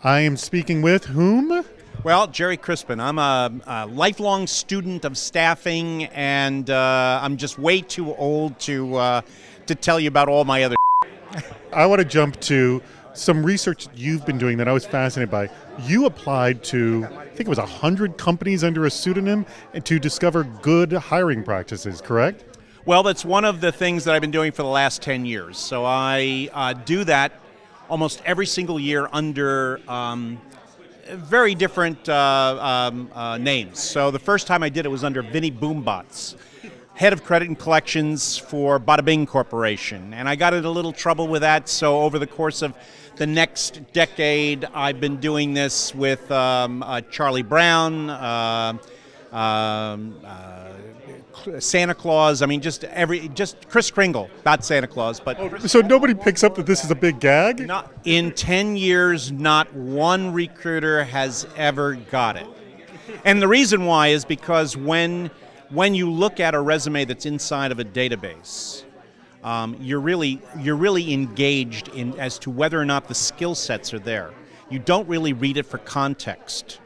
I am speaking with whom? Well, Gerry Crispin. I'm a lifelong student of staffing, and I'm just way too old to tell you about all my other. I want to jump to some research you've been doing that I was fascinated by. You applied to, I think it was 100 companies under a pseudonym and to discover good hiring practices, correct? Well, that's one of the things that I've been doing for the last 10 years. So I do that almost every single year under very different names. So the first time I did it was under Vinnie Boombatz, head of credit and collections for Bada Bing Corporation. And I got in a little trouble with that, so over the course of the next decade, I've been doing this with Charlie Brown, Santa Claus. I mean, just Kris Kringle, not Santa Claus, but So nobody picks up that this is a big gag? not in 10 years, not one recruiter has ever got it. And the reason why is because when you look at a resume that's inside of a database, you're really engaged in as to whether or not the skill sets are there. You don't really read it for context.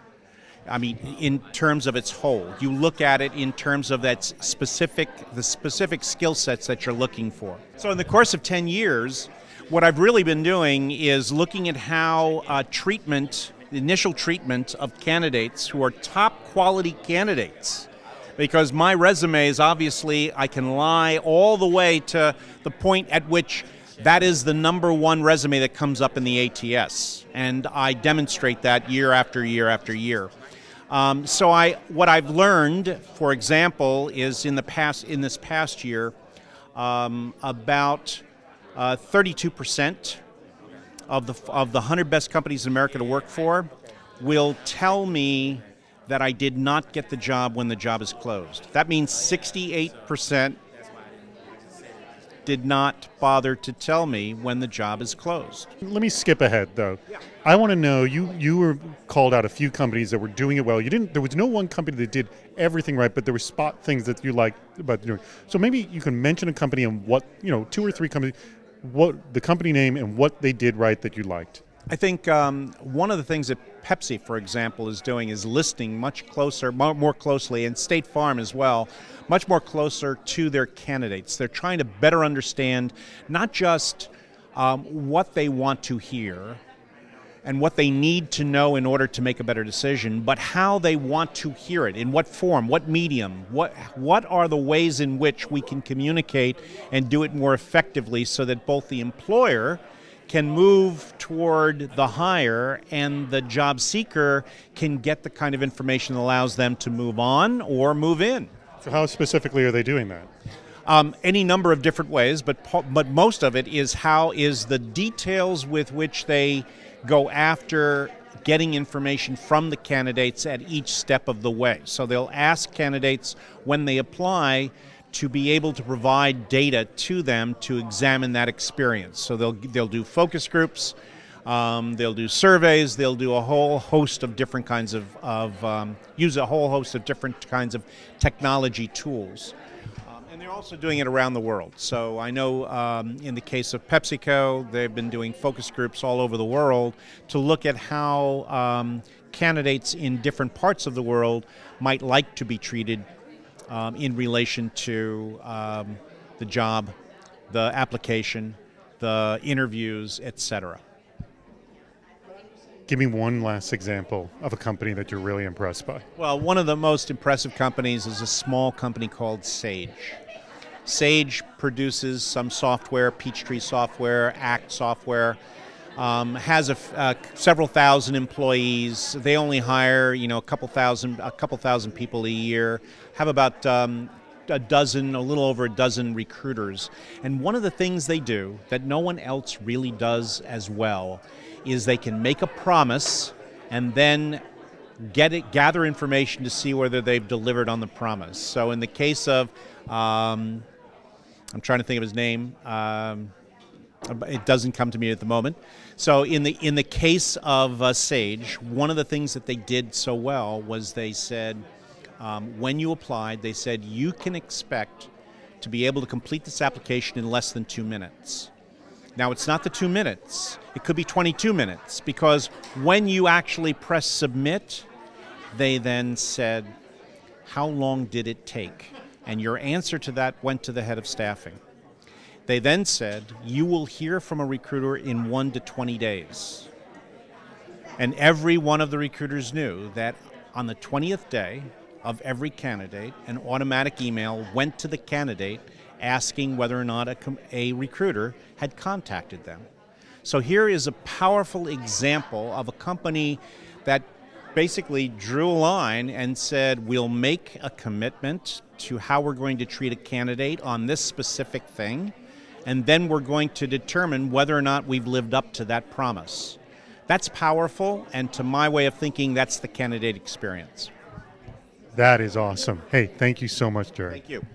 I mean, in terms of its whole, you look at it in terms of the specific skill sets that you're looking for. So in the course of 10 years, what I've really been doing is looking at how the initial treatment of candidates who are top quality candidates. Because my resume is obviously, I can lie all the way to the point at which that is the #1 resume that comes up in the ATS. And I demonstrate that year after year after year. What I've learned, for example, is in this past year, about 32% of the 100 best companies in America to work for will tell me that I did not get the job when the job is closed. That means 68% did not bother to tell me when the job is closed. Let me skip ahead, though. Yeah. I want to know, you were called out a few companies that were doing it well. There was no one company that did everything right, but there were spot things that you liked about doing. So maybe you can mention a company and what, 2 or 3 companies, what the company name and what they did right that you liked. I think one of the things that Pepsi, for example, is doing is listening much closer, more closely, and State Farm as well, much more closer to their candidates. They're trying to better understand not just what they want to hear and what they need to know in order to make a better decision, but how they want to hear it, in what form, what medium, what are the ways in which we can communicate and do it more effectively so that both the employer can move toward the hire and the job seeker can get the kind of information that allows them to move on or move in. So how specifically are they doing that? Any number of different ways, but most of it is the details with which they go after getting information from the candidates at each step of the way. So they'll ask candidates when they apply to be able to provide data to them to examine that experience. So they'll do focus groups, they'll do surveys, they'll do a whole host of different kinds use a whole host of different kinds of technology tools. And they're also doing it around the world. So I know in the case of PepsiCo, they've been doing focus groups all over the world to look at how candidates in different parts of the world might like to be treated in relation to the job, the application, the interviews, etc. Give me one last example of a company that you're really impressed by. Well, one of the most impressive companies is a small company called Sage. Sage produces some software, Peachtree software, ACT software, has several thousand employees. They only hire, a couple thousand people a year. Have about a little over a dozen recruiters. And one of the things they do that no one else really does as well is they can make a promise and then gather information to see whether they've delivered on the promise. So in the case of, I'm trying to think of his name. It doesn't come to me at the moment. So in the case of Sage, one of the things that they did so well was they said, when you applied, they said you can expect to be able to complete this application in less than 2 minutes. Now, it's not the 2 minutes. It could be 22 minutes, because when you actually press submit, they then said, how long did it take? And your answer to that went to the head of staffing. They then said, you will hear from a recruiter in 1 to 20 days. And every one of the recruiters knew that on the 20th day of every candidate, an automatic email went to the candidate asking whether or not a recruiter had contacted them. So here is a powerful example of a company that basically drew a line and said, we'll make a commitment to how we're going to treat a candidate on this specific thing, and then we're going to determine whether or not we've lived up to that promise. That's powerful, and to my way of thinking, that's the candidate experience. That is awesome. Hey, thank you so much, Gerry. Thank you.